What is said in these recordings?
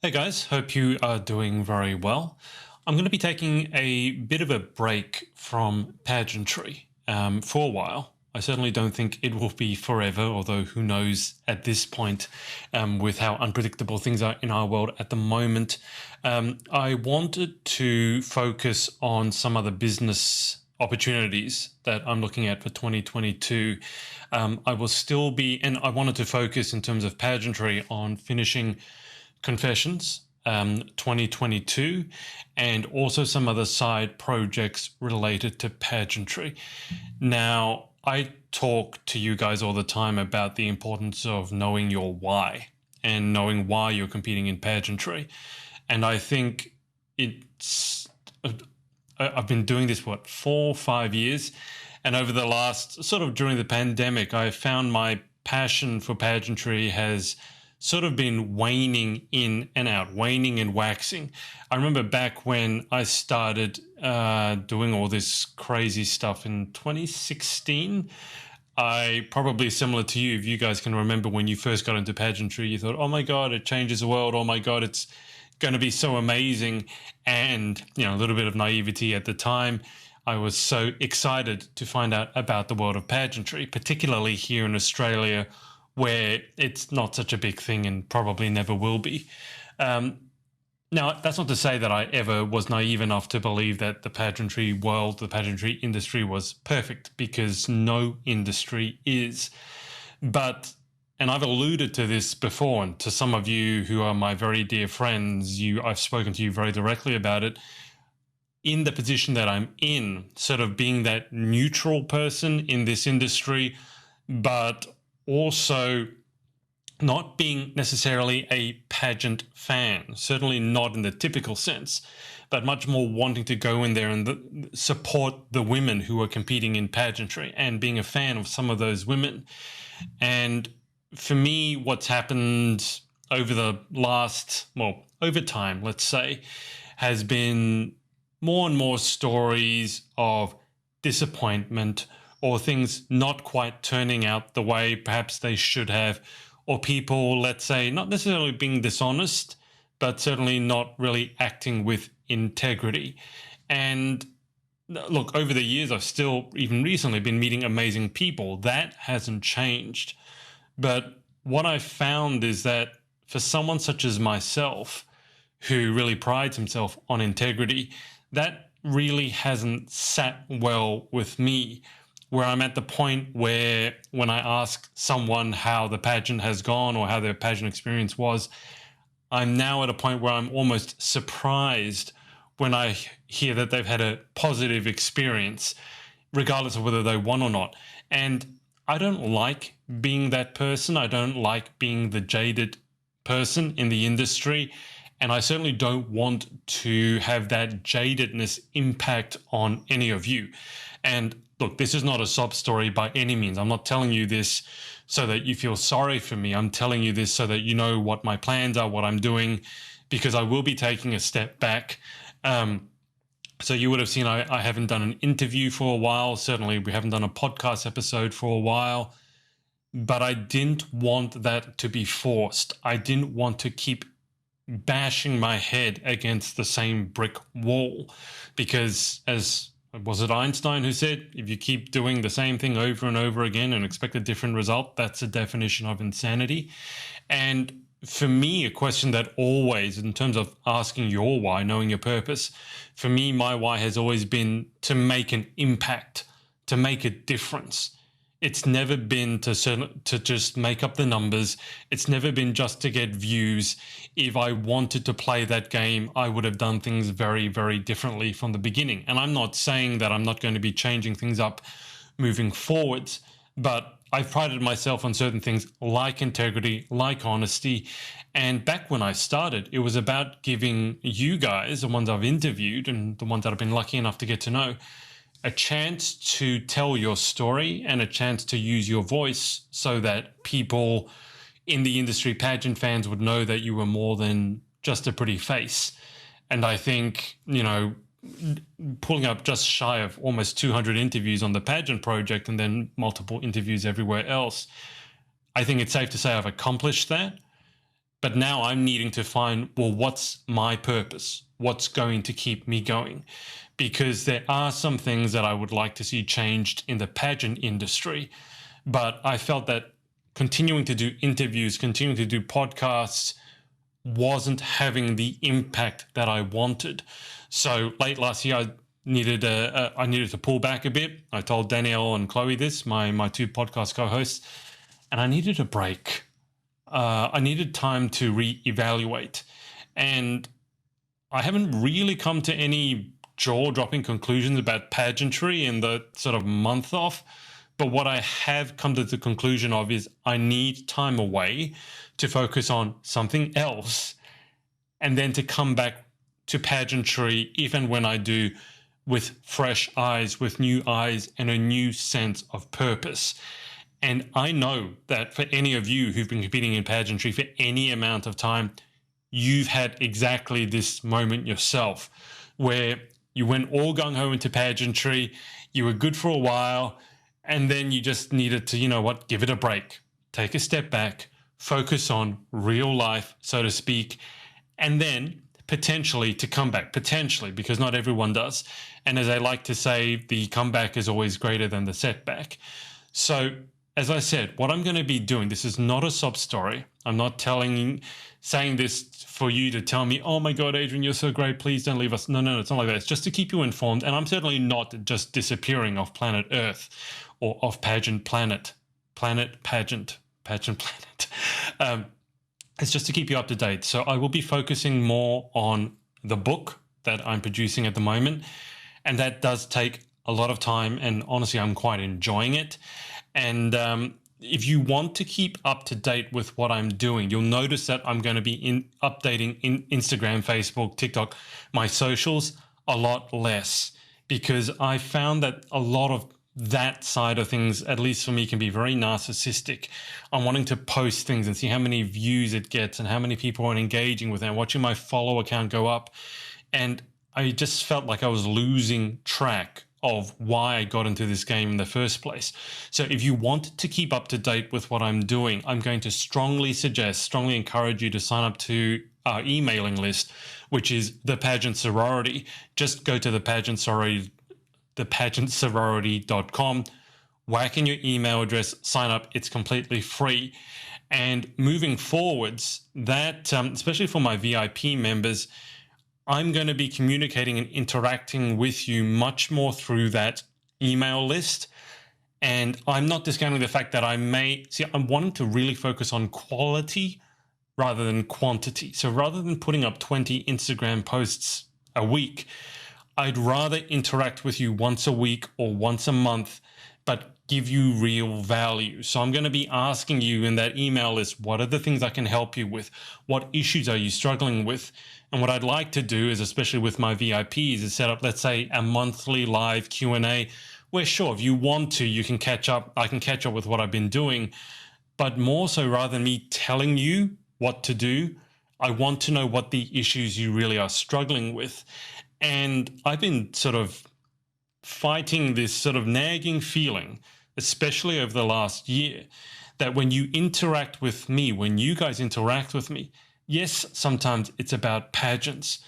Hey guys, hope you are doing very well. I'm going to be taking a bit of a break from pageantry for a while. I certainly don't think it will be forever, although who knows at this point with how unpredictable things are in our world at the moment. I wanted to focus on some other business opportunities that I'm looking at for 2022. I will still be, and I wanted to focus in terms of pageantry on finishing Confessions 2022, and also some other side projects related to pageantry. Now, I talk to you guys all the time about the importance of knowing your why and knowing why you're competing in pageantry. And I think it's, I've been doing this, 4 or 5 years? And over the last, sort of during the pandemic, I found my passion for pageantry has sort of been waning in and out, waning and waxing. I remember back when I started doing all this crazy stuff in 2016. I probably similar to you, if you guys can remember when you first got into pageantry, you thought, oh my God, it changes the world. Oh my God, it's going to be so amazing. And, a little bit of naivety at the time. I was so excited to find out about the world of pageantry, particularly here in Australia, where it's not such a big thing and probably never will be. Now, that's not to say that I ever was naive enough to believe that the pageantry world, the pageantry industry was perfect, because no industry is. But, and I've alluded to this before, and to some of you who are my very dear friends, I've spoken to you very directly about it. In the position that I'm in, sort of being that neutral person in this industry, but also not being necessarily a pageant fan, certainly not in the typical sense, but much more wanting to go in there and support the women who are competing in pageantry and being a fan of some of those women. And for me, what's happened over the last, over time, let's say, has been more and more stories of disappointment, or things not quite turning out the way perhaps they should have, or people, let's say, not necessarily being dishonest, but certainly not really acting with integrity. And look, over the years, I've still, even recently, been meeting amazing people. That hasn't changed. But what I've found is that for someone such as myself, who really prides himself on integrity, that really hasn't sat well with me, where I'm at the point where when I ask someone how the pageant has gone or how their pageant experience was, I'm now at a point where I'm almost surprised when I hear that they've had a positive experience, regardless of whether they won or not. And I don't like being that person. I don't like being the jaded person in the industry. And I certainly don't want to have that jadedness impact on any of you. And look, this is not a sob story by any means. I'm not telling you this so that you feel sorry for me. I'm telling you this so that you know what my plans are, what I'm doing, because I will be taking a step back. So you would have seen I haven't done an interview for a while. Certainly we haven't done a podcast episode for a while. But I didn't want that to be forced. I didn't want to keep bashing my head against the same brick wall, because was it Einstein who said, if you keep doing the same thing over and over again and expect a different result, that's a definition of insanity. And for me, a question that always, in terms of asking your why, knowing your purpose, for me, my why has always been to make an impact, to make a difference. It's never been to just make up the numbers. It's never been just to get views. If I wanted to play that game, I would have done things very, very differently from the beginning. And I'm not saying that I'm not going to be changing things up moving forwards, but I've prided myself on certain things like integrity, like honesty. And back when I started, it was about giving you guys, the ones I've interviewed and the ones that I've been lucky enough to get to know, a chance to tell your story and a chance to use your voice so that people in the industry, pageant fans, would know that you were more than just a pretty face. And I think, pulling up just shy of almost 200 interviews on the pageant project and then multiple interviews everywhere else, I think it's safe to say I've accomplished that. But now I'm needing to find, well, what's my purpose? What's going to keep me going? Because there are some things that I would like to see changed in the pageant industry. But I felt that continuing to do interviews, continuing to do podcasts wasn't having the impact that I wanted. So late last year, I needed to pull back a bit. I told Danielle and Chloe this, my two podcast co-hosts, and I needed a break. I needed time to reevaluate, and I haven't really come to any jaw-dropping conclusions about pageantry in the sort of month off. But what I have come to the conclusion of is I need time away to focus on something else, and then to come back to pageantry, even when I do, with fresh eyes, with new eyes, and a new sense of purpose. And I know that for any of you who've been competing in pageantry for any amount of time, you've had exactly this moment yourself, where you went all gung-ho into pageantry, you were good for a while, and then you just needed to, you know what, give it a break, take a step back, focus on real life, so to speak, and then potentially to come back, potentially, because not everyone does. And as I like to say, the comeback is always greater than the setback. So as I said, what I'm going to be doing, this is not a sob story. I'm not saying this for you to tell me, oh my God, Adrian, you're so great, please don't leave us. No, it's not like that. It's just to keep you informed. And I'm certainly not just disappearing off planet Earth or off pageant planet pageant planet. It's just to keep you up to date. So I will be focusing more on the book that I'm producing at the moment. And that does take a lot of time. And honestly, I'm quite enjoying it. And if you want to keep up to date with what I'm doing, you'll notice that I'm going to be updating in Instagram, Facebook, TikTok, my socials a lot less, because I found that a lot of that side of things, at least for me, can be very narcissistic. I'm wanting to post things and see how many views it gets and how many people are engaging with it, and watching my follower count go up. And I just felt like I was losing track of why I got into this game in the first place. So if you want to keep up to date with what I'm doing, I'm going to strongly encourage you to sign up to our emailing list, which is the Pageant Sorority. Just go to the Pageant Sorority.com, whack in your email address, sign up. It's completely free. And moving forwards, that especially for my VIP members, I'm going to be communicating and interacting with you much more through that email list. And I'm not discounting the fact that I'm wanting to really focus on quality rather than quantity. So rather than putting up 20 Instagram posts a week, I'd rather interact with you once a week or once a month, but give you real value. So I'm going to be asking you in that email list, what are the things I can help you with? What issues are you struggling with? And what I'd like to do is, especially with my VIPs, is set up, let's say, a monthly live Q&A where, sure, if you want to, you can catch up. I can catch up with what I've been doing. But more so, rather than me telling you what to do, I want to know what the issues you really are struggling with. And I've been sort of fighting this sort of nagging feeling, especially over the last year, that when you interact with me, when you guys interact with me, yes, sometimes it's about pageants,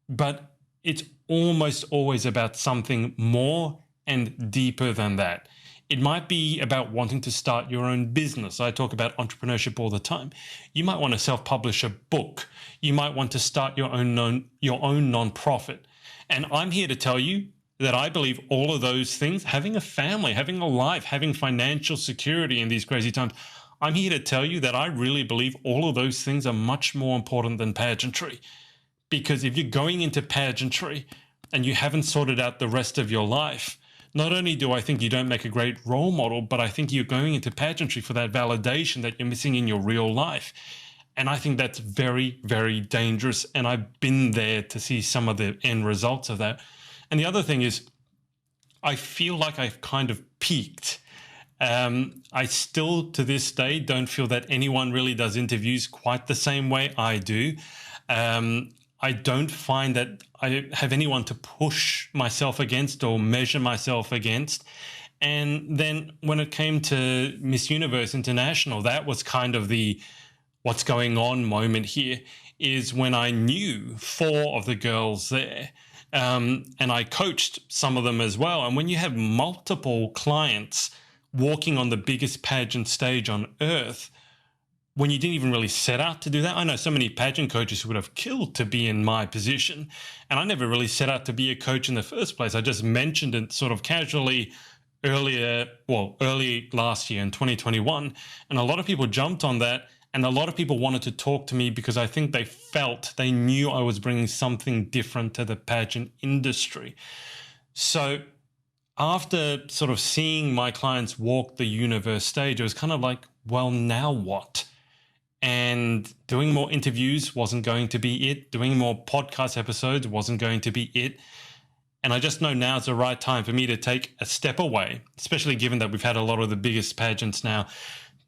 but it's almost always about something more and deeper than that. It might be about wanting to start your own business. I talk about entrepreneurship all the time. You might want to self-publish a book. You might want to start your own nonprofit. And I'm here to tell you that I believe all of those things, having a family, having a life, having financial security in these crazy times, I'm here to tell you that I really believe all of those things are much more important than pageantry. Because if you're going into pageantry and you haven't sorted out the rest of your life, not only do I think you don't make a great role model, but I think you're going into pageantry for that validation that you're missing in your real life. And I think that's very, very dangerous. And I've been there to see some of the end results of that. And the other thing is, I feel like I've kind of peaked. I still, to this day, don't feel that anyone really does interviews quite the same way I do. I don't find that I have anyone to push myself against or measure myself against. And then when it came to Miss Universe International, that was kind of the what's going on moment here is when I knew four of the girls there, and I coached some of them as well. And when you have multiple clients walking on the biggest pageant stage on earth, when you didn't even really set out to do that. I know so many pageant coaches who would have killed to be in my position, and I never really set out to be a coach in the first place. I just mentioned it sort of casually early last year in 2021, and a lot of people jumped on that, and a lot of people wanted to talk to me because I think they knew I was bringing something different to the pageant industry. So after sort of seeing my clients walk the universe stage, it was kind of like, well, now what? And doing more interviews wasn't going to be it. Doing more podcast episodes wasn't going to be it. And I just know now's the right time for me to take a step away, especially given that we've had a lot of the biggest pageants now.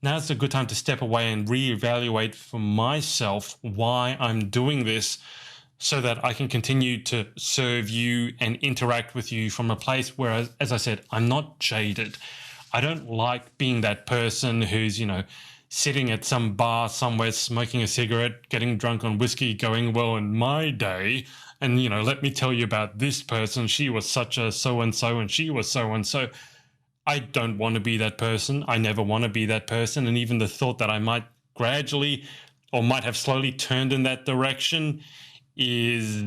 Now's a good time to step away and reevaluate for myself why I'm doing this, so that I can continue to serve you and interact with you from a place where, as I said, I'm not jaded. I don't like being that person who's, sitting at some bar somewhere, smoking a cigarette, getting drunk on whiskey, going, well, in my day, and, let me tell you about this person. She was such a so-and-so, and she was so-and-so. I don't want to be that person. I never want to be that person. And even the thought that I might gradually or might have slowly turned in that direction is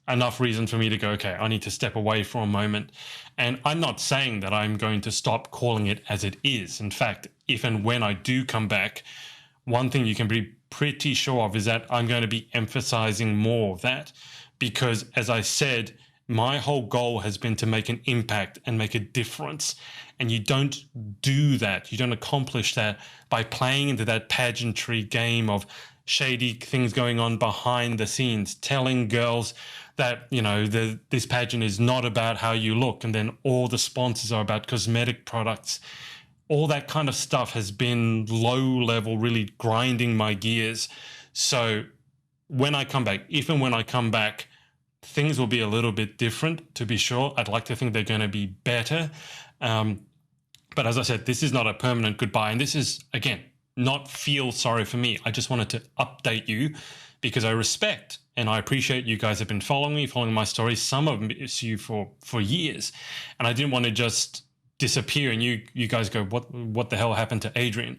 enough reason for me to go, okay, I need to step away for a moment. And I'm not saying that I'm going to stop calling it as it is. In fact, if and when I do come back, one thing you can be pretty sure of is that I'm going to be emphasizing more of that, because, as I said, my whole goal has been to make an impact and make a difference. And you don't do that, you don't accomplish that by playing into that pageantry game of shady things going on behind the scenes, telling girls that, this pageant is not about how you look, and then all the sponsors are about cosmetic products. All that kind of stuff has been low level, really grinding my gears. So when I come back, if and when I come back, things will be a little bit different, to be sure. I'd like to think they're going to be better. But as I said, this is not a permanent goodbye. And this is, again, not feel sorry for me. I just wanted to update you because I respect and I appreciate you guys have been following me, following my stories. Some of you for years. And I didn't want to just disappear and you guys go, what the hell happened to Adrian?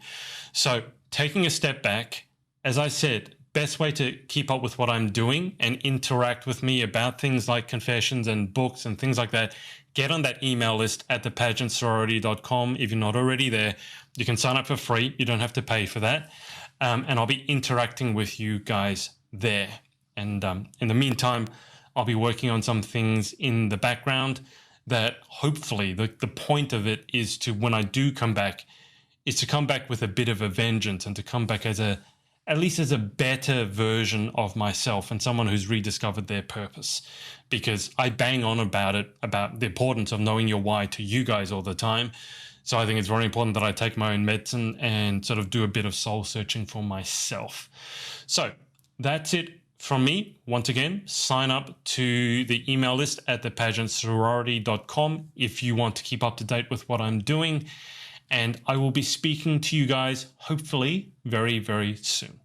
So taking a step back, as I said, best way to keep up with what I'm doing and interact with me about things like confessions and books and things like that, get on that email list at thepageantsorority.com. If you're not already there, you can sign up for free. You don't have to pay for that. And I'll be interacting with you guys there. And in the meantime, I'll be working on some things in the background that hopefully the point of it is to, when I do come back, is to come back with a bit of a vengeance and to come back at least as a better version of myself and someone who's rediscovered their purpose. Because I bang on about the importance of knowing your why to you guys all the time. So I think it's very important that I take my own medicine and sort of do a bit of soul searching for myself. So that's it from me. Once again, sign up to the email list at thepageantsorority.com if you want to keep up to date with what I'm doing. And I will be speaking to you guys hopefully very, very soon.